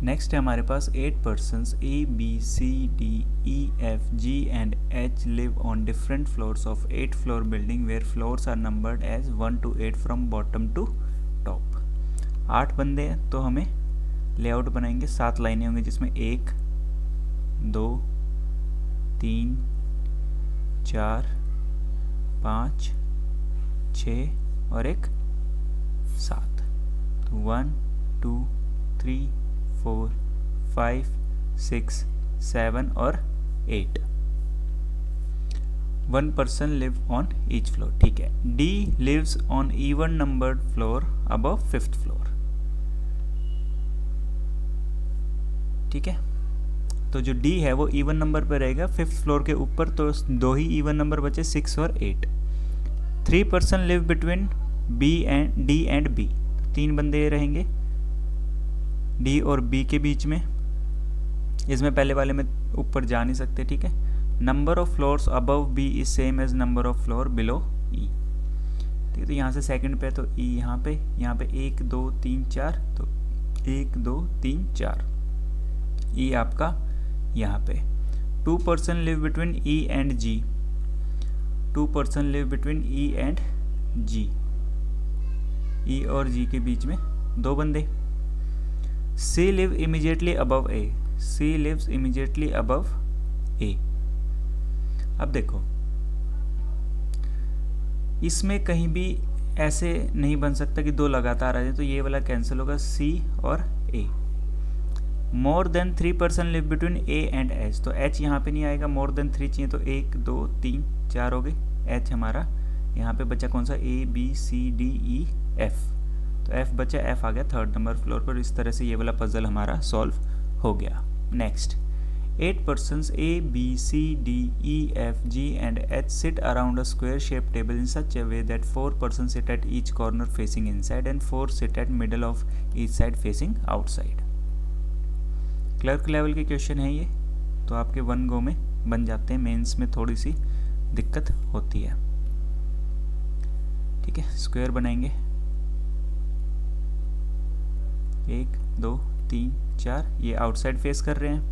Next है हमारे पास 8 persons A, B, C, D, E, F, G and H live on different floors of 8-floor building where floors are numbered as 1 to 8 from bottom to top। 8 बंदे हैं तो हमें layout बनाएंगे, 7 लाइनें होंगी जिसमें 1, 2, 3, 4, 5, 6 और एक 7। तो 1, 2, 3, 4, 5, 6, 7 और 8। 1 person live on each floor। ठीक है। D lives on even numbered floor above 5th floor। ठीक है, तो जो D है वो इवन नंबर पर रहेगा 5th फ्लोर के ऊपर, तो 2 ही इवन नंबर बचे, 6 और 8। 3 person live between D and B। 3 बंदे रहेंगे D और B के बीच में। इसमें पहले वाले में ऊपर जा नहीं सकते। ठीक है। Number of floors above B is same as number of floor below E। ठीक है, तो यहाँ से सेकंड पे तो E यहाँ पे 1, 2, 3, 4, तो 1, 2, 3, 4। E आपका यहाँ पे। 2 person live between E and G। 2 person live between E and G। E और G के बीच में 2 बंदे। C live immediately above A। C lives immediately above A। अब देखो, इसमें कहीं भी ऐसे नहीं बन सकता कि 2 लगातार आ जाए, तो ये वाला कैंसिल होगा, C और A। More than 3 person live between A and H। तो H यहाँ पे नहीं आएगा, मोर देन 3 चाहिए, तो 1, 2, 3, 4 हो गए। H हमारा यहाँ पे बचा कौन सा, A, B, C, D, E, F। तो F बचा, F आ गया 3rd नंबर फ्लोर पर। इस तरह से ये वाला पजल हमारा सॉल्व हो गया। Next, 8 persons A, B, C, D, E, F, G and H sit around a square shaped table in such a way that 4 persons sit at each corner facing inside and 4 sit at middle of each side facing outside। Clerk level के question है ये, तो आपके 1 गो में बन जाते हैं। Mains में थोड़ी सी दिक्कत होती है। ठीक है, स्क्वायर बनाएंगे, 1, 2, 3, 4। ये आउटसाइड फेस कर रहे हैं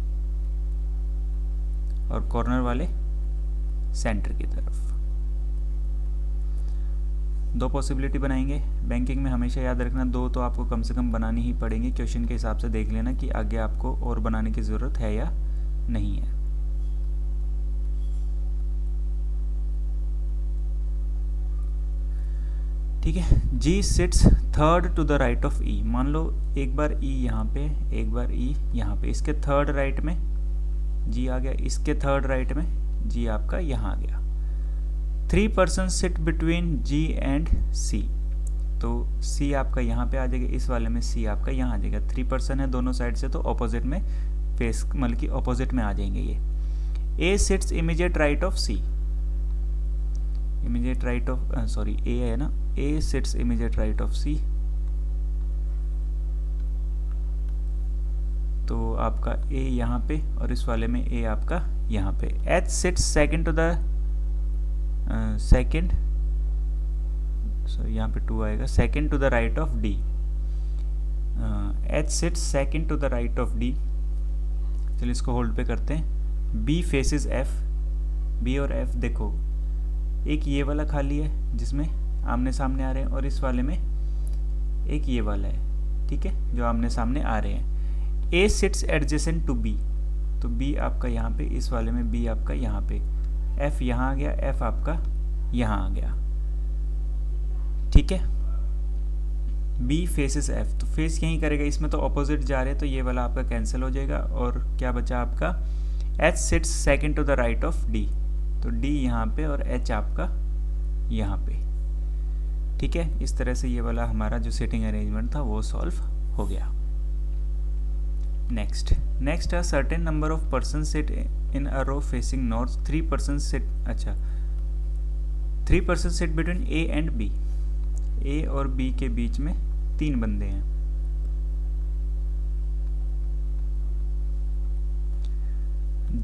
और कॉर्नर वाले सेंटर की तरफ। 2 पॉसिबिलिटी बनाएंगे। बैंकिंग में हमेशा याद रखना 2 तो आपको कम से कम बनानी ही पड़ेंगे। क्वेश्चन के हिसाब से देख लेना कि आगे आपको और बनाने की ज़रूरत है या नहीं है। ठीक है। G sits 3rd to the right of E। मान लो एक बार E यहाँ पे, एक बार E यहाँ पे, इसके 3rd राइट में G आ गया, इसके 3rd राइट में G आपका यहाँ आ गया। 3 persons sit between G and C। तो C आपका यहाँ पे आ जाएगा, इस वाले में C आपका यहाँ आ जाएगा। 3 person है दोनों साइड से, तो ऑपोजिट में फेस, मतलब कि ऑपोजिट में आ जाएंगे ये। A sits immediate right of C। Immediate right of, sorry A है ना, A sits immediate right of C। तो आपका A यहाँ पे और इस वाले में A आपका यहाँ पे। H sits second to the second, so यहाँ पे 2 आएगा, second to the right of D। H sits second to the right of D। चलिए इसको होल्ड पे करते हैं। B faces F। B और F देखो, एक ये वाला खाली है जिसमें आमने सामने आ रहे हैं, और इस वाले में एक ये वाला है। ठीक है, जो आमने सामने आ रहे हैं। A sits adjacent to B। तो B आपका यहाँ पे, इस वाले में B आपका यहाँ पे। F यहाँ आ गया, F आपका यहाँ आ गया। ठीक है। B faces F, तो फेस यहीं करेगा, इसमें तो ऑपोजिट जा रहे हैं, तो ये वाला आपका कैंसिल हो जाएगा। और क्या बचा आपका, H sits second to the right of D। तो D यहाँ पे और H आपका यहाँ पे। ठीक है, इस तरह से ये वाला हमारा जो सिटिंग अरेंजमेंट था वो सॉल्व हो गया। नेक्स्ट है certain number of person sit in a row facing north. 3 person sit, अच्छा 3 person sit between A and B। A और B के बीच में 3 बंदे हैं।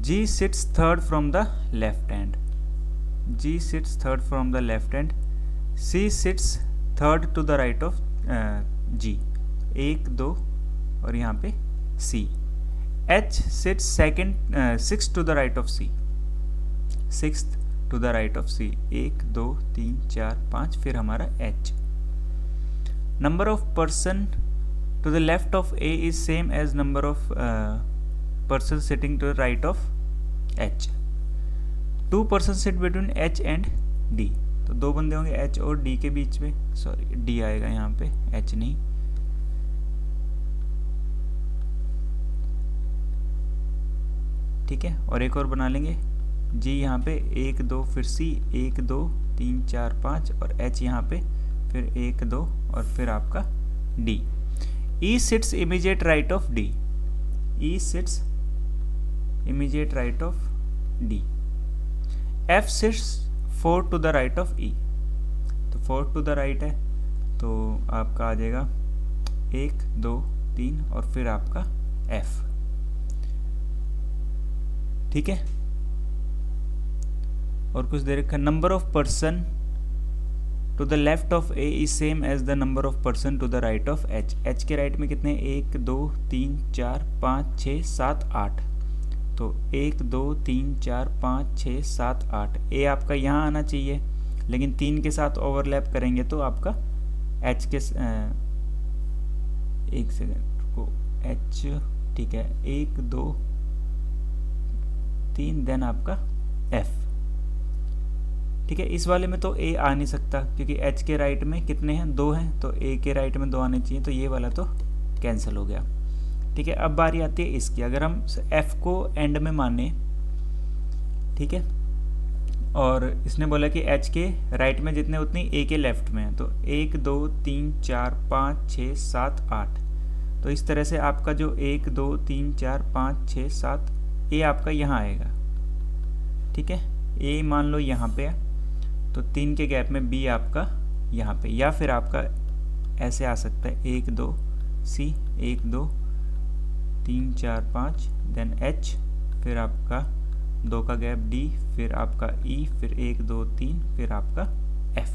G sits third from the left hand। G sits third from the left hand। C sits third to the right of G। 1, 2 और यहाँ पे C. H sits sixth to the right of C. Sixth to the right of C. 1 2 3 4 5 फिर हमारा H. Number of person to the left of A is same as number of person sitting to the right of H. 2 persons sit between H and D. तो 2 बंदे होंगे H और D के बीच में, sorry D आएगा यहाँ पे, H नहीं. ठीक है, और एक और बना लेंगे G यहाँ पे 1 2 फिर C 1 2 3 4 5 और H यहाँ पे फिर 1 2 और फिर आपका D. E sits immediate right of D. E sits immediate right of D. F sits 4 to the right of E. तो 4 to the right है तो आपका आ जाएगा 1 2 3 और फिर आपका F. ठीक है, और कुछ दे रखा. Number of person to the left of A is same as the number of person to the right of H. H के राइट में कितने? 1 2 3 4 5 6 7 8. तो 1 2 3 4 5 6 7 8. ए आपका यहाँ आना चाहिए, लेकिन 3 के साथ ओवरलैप करेंगे तो आपका एच के एक सेकेंड को एच. ठीक है, 1 2 3 देन आपका एफ. ठीक है, इस वाले में तो ए आ नहीं सकता क्योंकि एच के राइट में कितने हैं? 2 हैं, तो ए के राइट में 2 आने चाहिए, तो ये वाला तो कैंसिल हो गया. ठीक है, अब बारी आती है इसकी. अगर हम एफ को एंड में माने, ठीक है, और इसने बोला कि एच के राइट में जितने उतनी ए के लेफ्ट में है, तो 1 2 3 4 5 6 7 8. तो इस तरह से आपका जो 1 2 3 4 5 6 7 ए आपका यहाँ आएगा. ठीक है, ए मान लो यहाँ पे है, तो 3 के गैप में बी आपका यहाँ पे, या फिर आपका ऐसे आ सकता है 1 2 सी 1 2 3 4 5 देन एच, फिर आपका 2 का गैप डी, फिर आपका ई, फिर 1 2 3 फिर आपका एफ.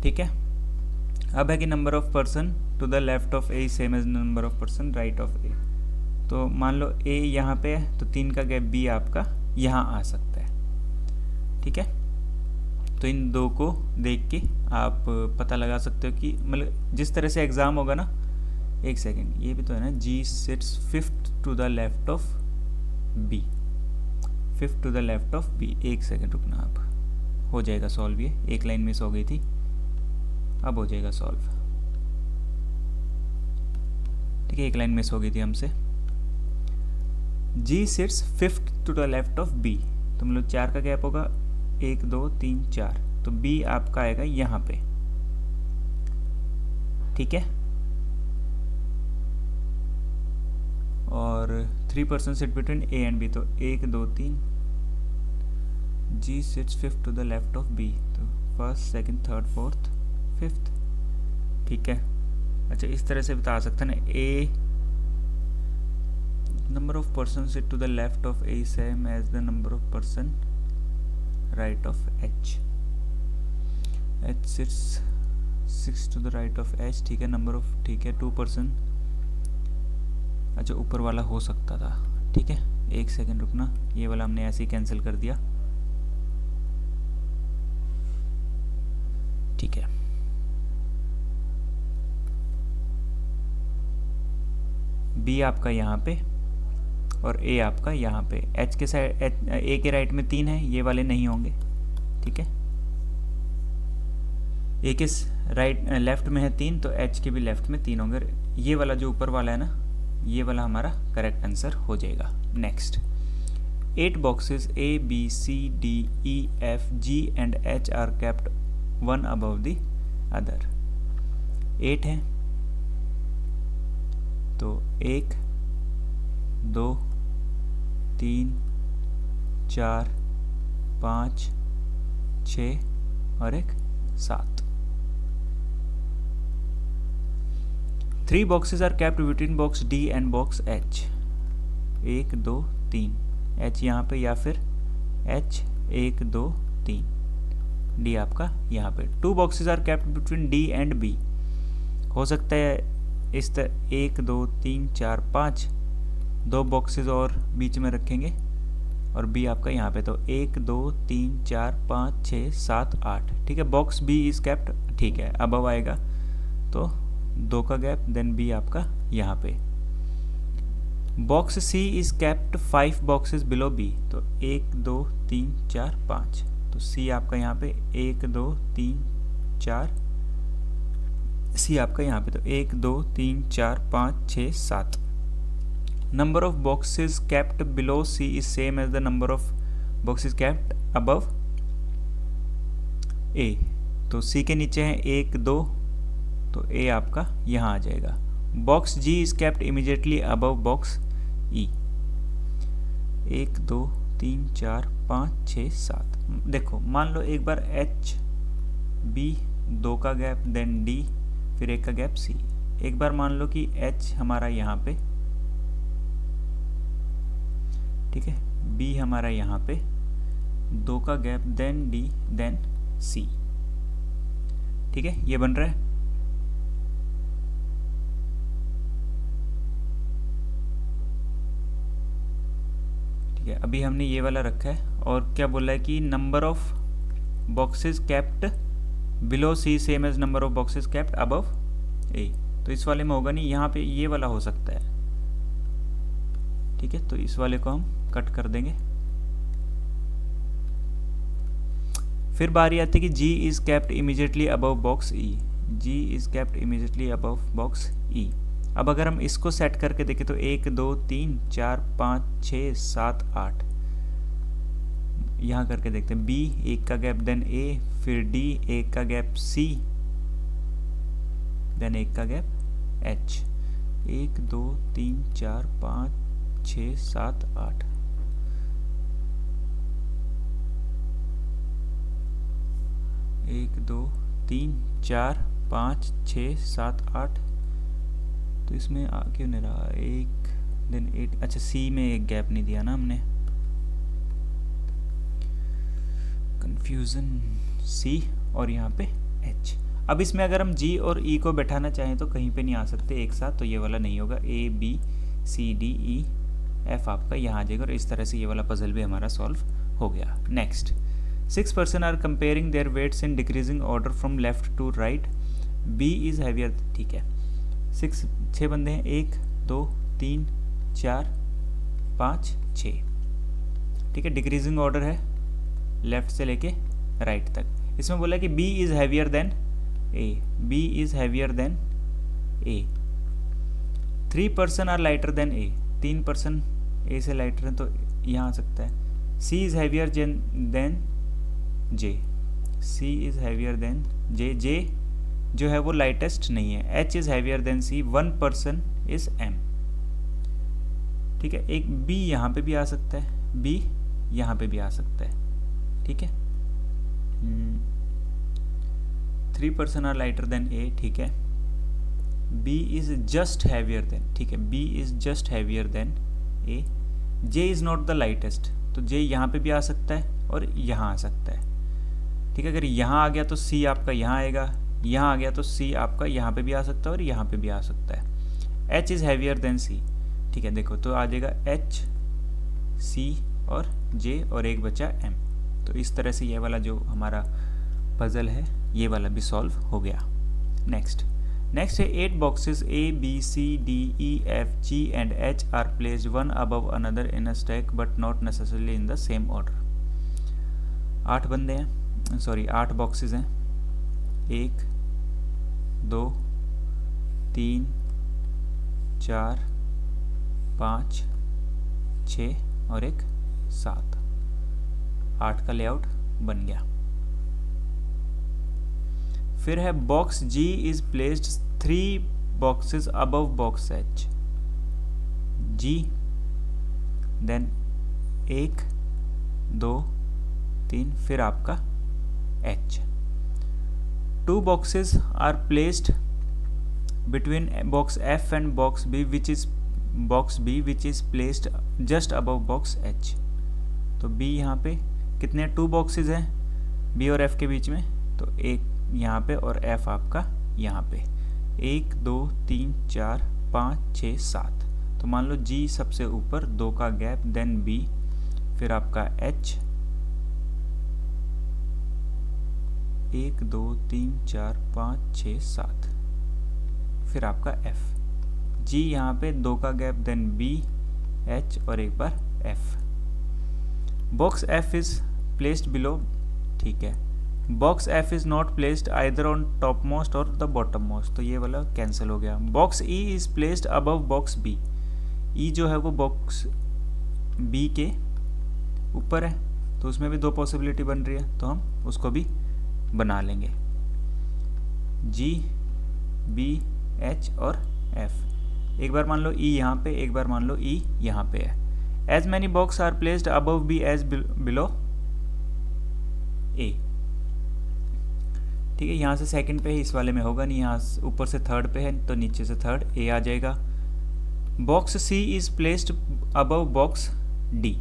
ठीक है, अब है कि number of person to the left of A same as number of person right of A. तो मान लो ए यहाँ पे है, तो 3 का गैप बी आपका यहाँ आ सकता है. ठीक है, तो इन दो को देख के आप पता लगा सकते हो कि मतलब जिस तरह से एग्ज़ाम होगा ना. एक सेकेंड, ये भी तो है ना, G sits fifth to the left of B. Fifth to the left of B. एक सेकेंड रुकना, आप हो जाएगा सॉल्व. ये एक लाइन मिस हो गई थी, अब हो जाएगा सॉल्व. ठीक है, एक लाइन मिस हो गई थी हमसे. G sits fifth to the left of B, तो मतलब 4 का गैप होगा 1 2 3 4, तो बी आपका आएगा यहाँ पे. ठीक है, और 3 person sit between A and B, तो 1 2 3. G sits fifth to the left of B, तो first second third fourth fifth. ठीक है, अच्छा इस तरह से बता सकते हैं ना. ए number of person sit to the left of A same as the number of person right of H. H sits 6 to the right of H. ठीक है, number of, ठीक है, 2 person. अच्छा ऊपर वाला हो सकता था. ठीक है, एक सेकेंड रुकना, ये वाला हमने ऐसे ही कैंसिल कर दिया. ठीक है, B आपका यहाँ पे और ए आपका यहाँ पे. एच के साइड ए के राइट में 3 है, ये वाले नहीं होंगे. ठीक है, ए के राइट लेफ्ट में है 3, तो एच के भी लेफ्ट में 3 होंगे. ये वाला जो ऊपर वाला है ना, ये वाला हमारा करेक्ट आंसर हो जाएगा. Next, 8 boxes A B C D E F G and H are kept one above the other. 8 है, तो 1 2 3 4 5 6 और एक 7. 3 boxes are kept between box D and box H. 1 2 3. H यहाँ पे या फिर H 1 2 3. D आपका यहाँ पे. 2 boxes are kept between D and B. हो सकता है इस तरह 1 2 3 4 5 2 बॉक्सेस और बीच में रखेंगे और बी आपका यहाँ पे, तो 1 2 3 4 5 6 7 8, ठीक है। बॉक्स बी इज कैप्ट, ठीक है, अबव आएगा तो 2 का गैप, देन बी आपका यहाँ पे। Box C is kept 5 boxes below B, तो 1 2 3 4 5, तो सी आपका यहाँ पे 1 2 3 4, सी आपका यहाँ पे, तो 1 2 3 4 5 6 7। Number of boxes kept below C is same as the number of boxes kept above A, तो सी के नीचे है 1 2, तो ए आपका यहाँ आ जाएगा। Box G is kept immediately above box E, 1 2 3 4 5 6 7। देखो मान लो एक बार एच बी 2 का गैप, देन डी, फिर 1 का गैप सी। एक बार मान लो कि एच हमारा यहाँ पे, ठीक है, बी हमारा यहाँ पे 2 का गैप, देन डी, देन सी, ठीक है, ये बन रहा है। ठीक है, अभी हमने ये वाला रखा है और क्या बोला है कि number of boxes kept below C same as number of boxes kept above A, तो इस वाले में होगा नहीं, यहाँ पे ये वाला हो सकता है, ठीक है, तो इस वाले को हम कट कर देंगे। फिर बारी आती है कि G is kept immediately above box E, G is kept immediately above box E। अब अगर हम इसको सेट करके देखें तो 1 2 3 4 5 6 7 8, यहाँ करके देखते हैं। B 1 का गैप, देन A, फिर D 1 का गैप C, देन 1 का गैप H, 1 2 3 4 5 6 7 8, एक 2 3 4 5 6 7 8, तो इसमें आ क्यों नहीं रहा, 1 देन 8, अच्छा सी में एक गैप नहीं दिया ना हमने, कंफ्यूजन, सी और यहाँ पे एच। अब इसमें अगर हम जी और ई को बैठाना चाहें तो कहीं पे नहीं आ सकते एक साथ, तो ये वाला नहीं होगा, A B C D E F आपका यहाँ आ जाएगा, और इस तरह से ये वाला पजल भी हमारा सॉल्व हो गया। Next, 6 person are comparing their weights in decreasing order from left to right, B is heavier, ठीक है, 6 बंदे हैं, 1 2 3 4 5 6, ठीक है, डिक्रीजिंग ऑर्डर है लेफ्ट से लेके राइट तक। इसमें बोला कि B is heavier than A, B is heavier than A, 3 person are lighter than A, 3 person A से लाइटर है, तो यहाँ आ सकता है। C is heavier than J, C is heavier than J, J जो है वो लाइटेस्ट नहीं है। H is heavier than C, 1 person is M, ठीक है। एक बी यहाँ पे भी आ सकता है, बी यहाँ पे भी आ सकता है, ठीक है। 3 person are lighter than A, ठीक है। B is just heavier than, ठीक है, B is just heavier than A. J is not the lightest, तो जे यहाँ पे भी आ सकता है और यहाँ आ सकता है, ठीक है। अगर यहाँ आ गया तो सी आपका यहाँ आएगा, यहाँ आ गया तो सी आपका यहाँ पे भी आ सकता है और यहाँ पे भी आ सकता है। एच इज़ हैवियर देन सी, ठीक है, देखो तो आ जाएगा एच सी और जे और एक बचा एम। तो इस तरह से ये वाला जो हमारा पजल है ये वाला भी सॉल्व हो गया। नेक्स्ट है 8 boxes A B C D E F G and H are placed one above another in a stack but not necessarily in the same order। 8 बंदे हैं, सॉरी 8 बॉक्सेस हैं, 1 2 3 4 5 6 और एक 7, 8 का लेआउट बन गया। फिर है box G is placed 3 boxes above box H, G then 1 2 3 फिर आपका H। 2 boxes are placed between box F and box B which is placed just above box H। तो B यहाँ पे कितने 2 बॉक्सेस हैं B और F के बीच में, तो एक यहाँ पे और F आपका यहाँ पे। 1 2 3 4 5 6 7। तो मान लो G सबसे ऊपर, 2 का गैप, देन B, फिर आपका H, 1 2 3 4 5 6 7, फिर आपका F। G यहाँ पे 2 का गैप, देन B, H और एक बार F। Box F is placed below, ठीक है। Box F is not placed either on top most और द बॉटम मोस्ट, तो ये वाला कैंसिल हो गया। Box E is placed above box B, E जो है वो बॉक्स B के ऊपर है, तो उसमें भी 2 पॉसिबिलिटी बन रही है, तो हम उसको भी बना लेंगे। G, B, H और F। एक बार मान लो E यहाँ पे, एक बार मान लो E यहाँ पे है। As many boxes are placed above B as below A, ठीक है। यहाँ से सेकंड पे है, इस वाले में होगा नहीं, यहाँ ऊपर से थर्ड पे है तो नीचे से थर्ड A आ जाएगा। Box C is placed above box D,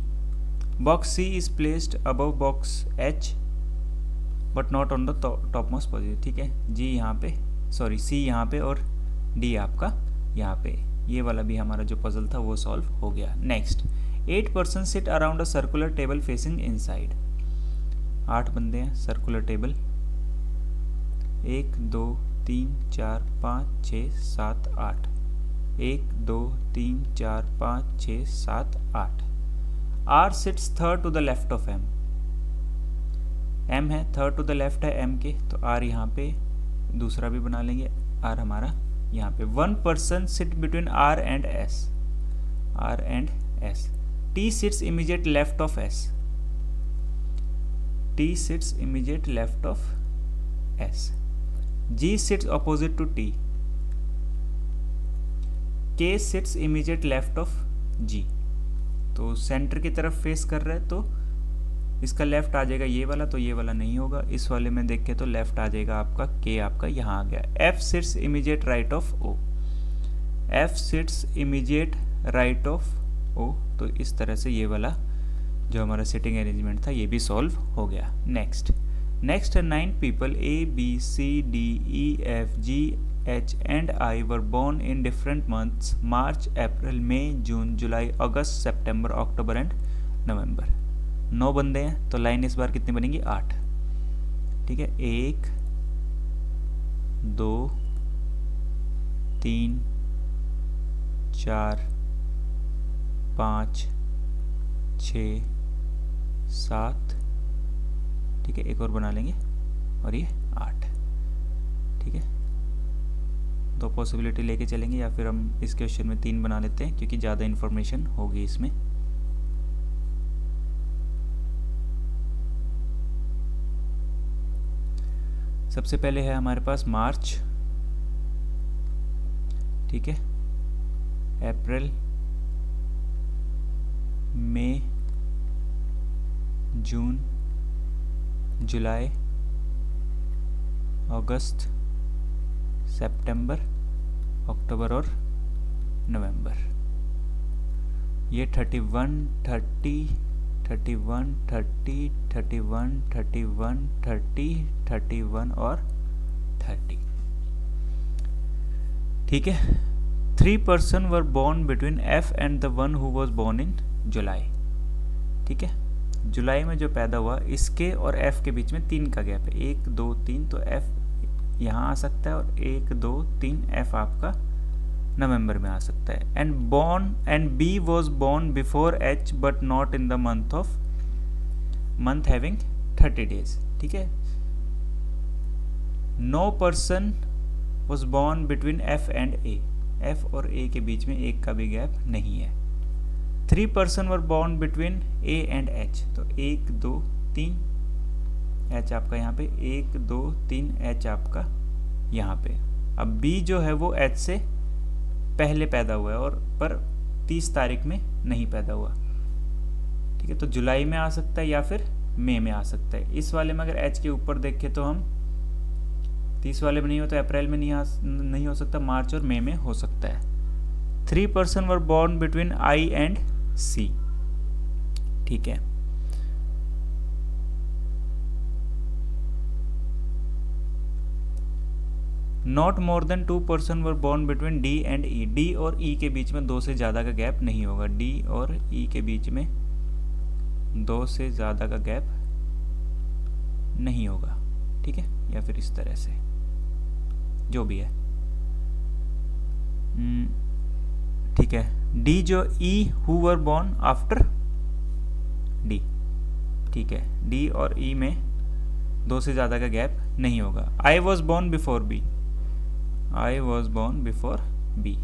box C is placed above box H but not on the top most position, ठीक है। G यहाँ पे, सॉरी C यहाँ पे और D आपका यहाँ पे। ये वाला भी हमारा जो पजल था वो सॉल्व हो गया। Next, 8 person sit around a circular table facing inside. 8 बंदे हैं, circular table, 1 2 3 4 5 6 7 8, 1 2 3 4 5 6 7 8। R sits third to the left of M, M है थर्ड टू द लेफ्ट है M के, तो R यहाँ पे दूसरा भी बना लेंगे, R हमारा यहाँ पे। 1 person sit between R and S, R and S। T sits immediate left of S, T sits immediate left of S। G sits opposite to T, K sits immediate left of G। तो centre की तरफ face कर रहा है तो इसका left आ जाएगा ये वाला, तो ये वाला नहीं होगा। इस वाले में देख के तो लेफ्ट आ जाएगा आपका, K आपका यहाँ आ गया। F sits immediate right of O, F sits immediate right of O। तो इस तरह से ये वाला जो हमारा सिटिंग अरेंजमेंट था ये भी सॉल्व हो गया। Next 9 people A B C D E F G H and I were born in different months, March, April, May, June, July, August, September, October and November। 9 बंदे हैं, तो लाइन इस बार कितनी बनेगी? 8, ठीक है। 1 2 3 4 5 6 7, ठीक है। एक और बना लेंगे और ये 8, ठीक है। 2 पॉसिबिलिटी लेके चलेंगे या फिर हम इस क्वेश्चन में 3 बना लेते हैं क्योंकि ज़्यादा इन्फॉर्मेशन होगी इसमें। सबसे पहले है हमारे पास मार्च, ठीक है, अप्रैल, मई, जून, जुलाई, अगस्त, सितंबर, अक्टूबर और नवंबर। ये 31 30 31 30 31 31 30 31 और 30, ठीक है। 3 person were born between F and the one who was born in July, ठीक है। जुलाई में जो पैदा हुआ इसके और F के बीच में 3 का गैप है, 1 2 3, तो F यहाँ आ सकता है और 1 2 3 F आपका नवंबर में आ सकता है। And B was born before H but not in the month having 30 days, ठीक है। No person was born between F and A, F और A के बीच में 1 का भी गैप नहीं है। 3 person were born between A and H, तो 1 2 3 H आपका यहाँ पे, 1 2 3 H आपका यहाँ पे। अब B जो है वो H से पहले पैदा हुआ है और पर 30 तारीख में नहीं पैदा हुआ, ठीक है। तो जुलाई में आ सकता है या फिर मई में आ सकता है। इस वाले में अगर H के ऊपर देखें तो हम 30 वाले में नहीं हो तो अप्रैल में नहीं हो सकता, मार्च और मई में हो सकता है। 3 person were born between I and C, ठीक है। Not more than 2 person were born between D and E, D और ई के बीच में 2 से ज़्यादा का गैप नहीं होगा, डी और ई के बीच में 2 से ज़्यादा का गैप नहीं होगा, ठीक है, या फिर इस तरह से जो भी है, ठीक है। डी जो ई who were born after D, ठीक है, डी और ई में 2 से ज़्यादा का गैप नहीं होगा। I was born before B, I was born before B,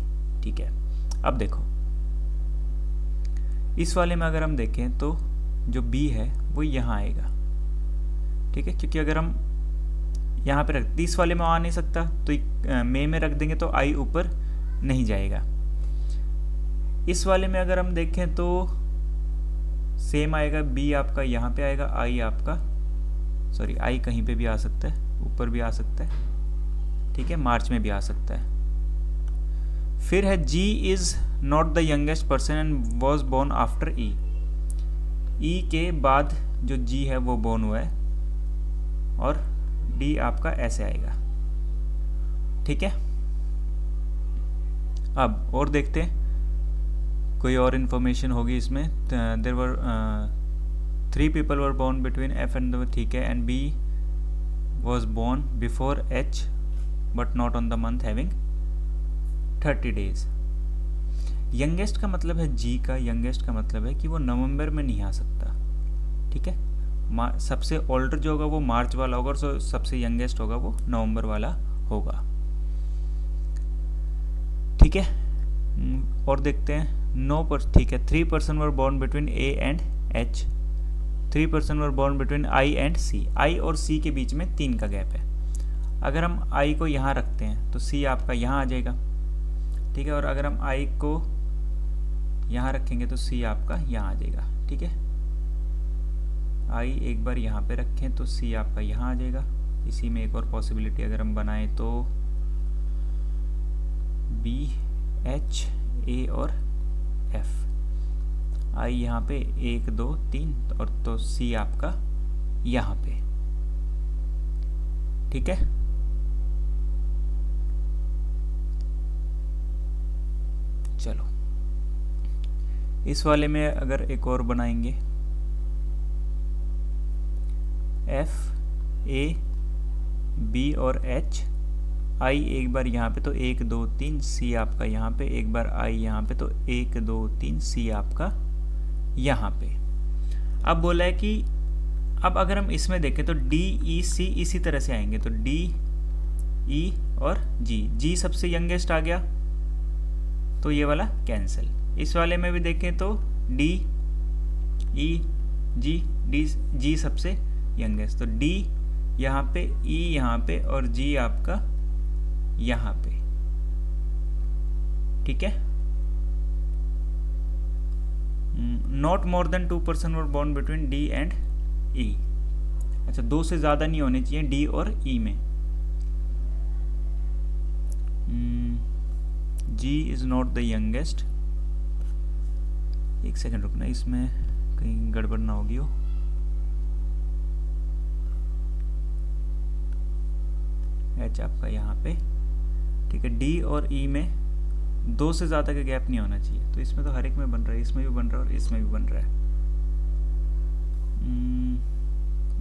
ठीक है। अब देखो इस वाले में अगर हम देखें तो जो बी है वो यहाँ आएगा, ठीक है, क्योंकि अगर हम यहाँ पे रख, इस वाले में आ नहीं सकता तो में रख देंगे तो आई ऊपर नहीं जाएगा। इस वाले में अगर हम देखें तो सेम आएगा, बी आपका यहाँ पे आएगा, आई आपका, सॉरी आई कहीं पे भी आ सकता है, ऊपर भी आ सकता है, ठीक है, मार्च में भी आ सकता है। फिर है G is not the youngest person and was born after E, E के बाद जो जी है वो बोर्न हुआ है, और डी आपका ऐसे आएगा, ठीक है। अब और देखते हैं कोई और इन्फॉर्मेशन होगी इसमें। There were 3 people were born between F and, ठीक है, and B was born before H but not on the month having 30 days. Youngest का मतलब है जी का, यंगेस्ट का मतलब है कि वो नवंबर में नहीं आ सकता, ठीक है। सबसे ओल्डर जो होगा वो मार्च वाला होगा, और सबसे यंगेस्ट होगा वो नवंबर वाला होगा, ठीक है। और देखते हैं ठीक है, 3 person were born between A and H, 3 person were born between I and C, I और सी के बीच में 3 का गैप है। अगर हम आई को यहाँ रखते हैं तो सी आपका यहाँ आ जाएगा, ठीक है, और अगर हम आई को यहाँ रखेंगे तो सी आपका यहाँ आ जाएगा, ठीक है। आई एक बार यहाँ पे रखें तो सी आपका यहाँ आ जाएगा। इसी में एक और पॉसिबिलिटी अगर हम बनाएं तो बी, एच, ए और एफ, आई यहाँ पे 1 2 3, और तो सी आपका यहाँ पे, ठीक है। चलो इस वाले में अगर एक और बनाएंगे, एफ, ए, बी और एच, आई एक बार यहाँ पे तो 1 2 3, सी आपका यहाँ पे, एक बार आई यहाँ पे तो 1 2 3, सी आपका यहाँ पे। अब बोला है कि अब अगर हम इसमें देखें तो डी, ई, सी इसी तरह से आएंगे, तो डी, ई और जी, जी सबसे यंगेस्ट आ गया तो ये वाला कैंसिल। इस वाले में भी देखें तो डी, ई, जी, डी, जी सबसे यंगेस्ट, तो डी यहाँ पे, ई यहाँ पे और जी आपका यहाँ पे, ठीक है। Not more than 2 person were born between D and E, अच्छा 2 से ज़्यादा नहीं होने चाहिए डी और ई में। जी इज़ नॉट द यंगेस्ट, एक सेकंड रुकना, इसमें कहीं गड़बड़ ना होगी हो। एच आपका यहाँ पे, ठीक है, डी और ई में 2 से ज़्यादा का गैप नहीं होना चाहिए, तो इसमें तो हर एक में बन रहा है, इसमें भी बन रहा है और इसमें भी बन रहा है।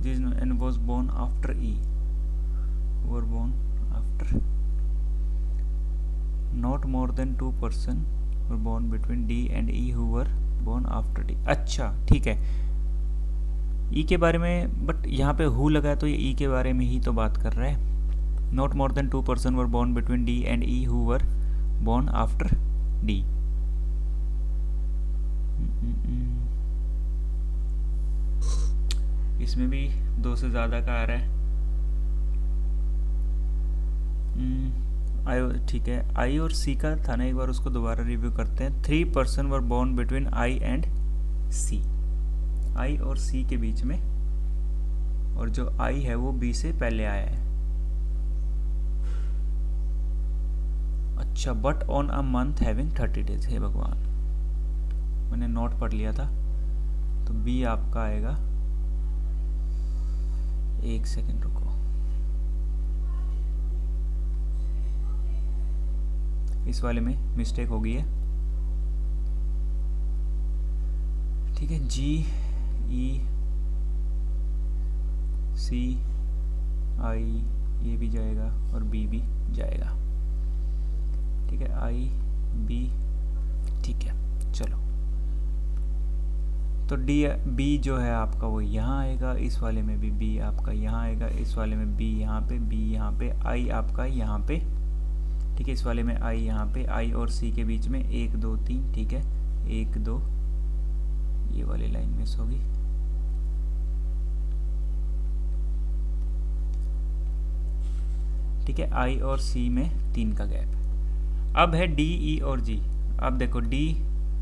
This and was born after E, were born after, not more than 2 person were born between D and E who were born after D. अच्छा ठीक है, ई के बारे में, बट यहाँ पे हु लगा है तो ये ई के बारे में ही तो बात कर रहा है। Not more than 2 person were born between D and E who were born after D. इसमें भी 2 से ज़्यादा का आ रहा है। आई, ठीक है, आई और सी का था ना, एक बार उसको दोबारा रिव्यू करते हैं। 3 person were born between I and C, I और सी के बीच में, और जो आई है वो बी से पहले आया है। अच्छा, but on a month having 30 days, हे भगवान, मैंने नोट पढ़ लिया था, तो बी आपका आएगा, एक सेकेंड रुको, इस वाले में मिस्टेक हो गई है, ठीक है। G E C I ये भी जाएगा और B भी जाएगा, ठीक है। I B, ठीक है। चलो, तो B जो है आपका वो यहाँ आएगा, इस वाले में भी B आपका यहाँ आएगा, इस वाले में B यहाँ पे, B यहाँ पे, I आपका यहाँ पे, ठीक है। इस वाले में I यहाँ पे, I और C के बीच में 1 2 3, ठीक है। 1 2, ये वाली लाइन मिस होगी, ठीक है। I और C में 3 का गैप। अब है D E और G। अब देखो D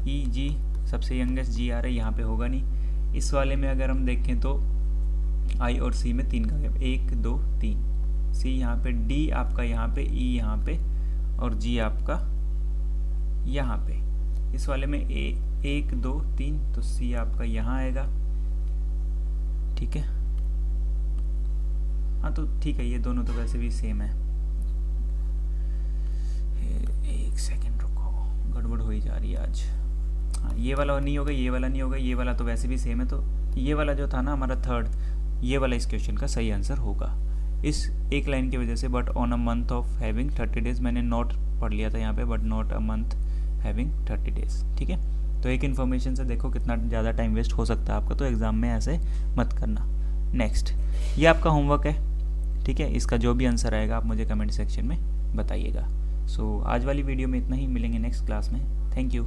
E G सबसे यंगेस्ट G आ रहा है, यहाँ पे होगा नहीं। इस वाले में अगर हम देखें तो I और C में 3 का गैप, 1 2 3, C यहाँ पे, D आपका यहाँ पे, E यहाँ पे और G आपका यहाँ पे। इस वाले में 1 2 3, तो C आपका यहाँ आएगा, ठीक है। हाँ तो ठीक है, ये दोनों तो वैसे भी सेम है। एक सेकेंड रुको, गड़बड़ हो ही जा रही है आज। हाँ, ये वाला नहीं होगा, ये वाला नहीं होगा, ये वाला तो वैसे भी सेम है, तो ये वाला जो था ना हमारा थर्ड, ये वाला इस क्वेश्चन का सही आंसर होगा इस एक लाइन की वजह से। But on a month of having 30 days, मैंने नॉट पढ़ लिया था यहाँ पे, but not a month having 30 days, ठीक है। तो एक इन्फॉर्मेशन से देखो कितना ज़्यादा टाइम वेस्ट हो सकता है आपका, तो एग्ज़ाम में ऐसे मत करना। नेक्स्ट, ये आपका होमवर्क है, ठीक है। इसका जो भी आंसर आएगा आप मुझे कमेंट सेक्शन में बताइएगा। सो आज वाली वीडियो में इतना ही, मिलेंगे नेक्स्ट क्लास में। Thank you.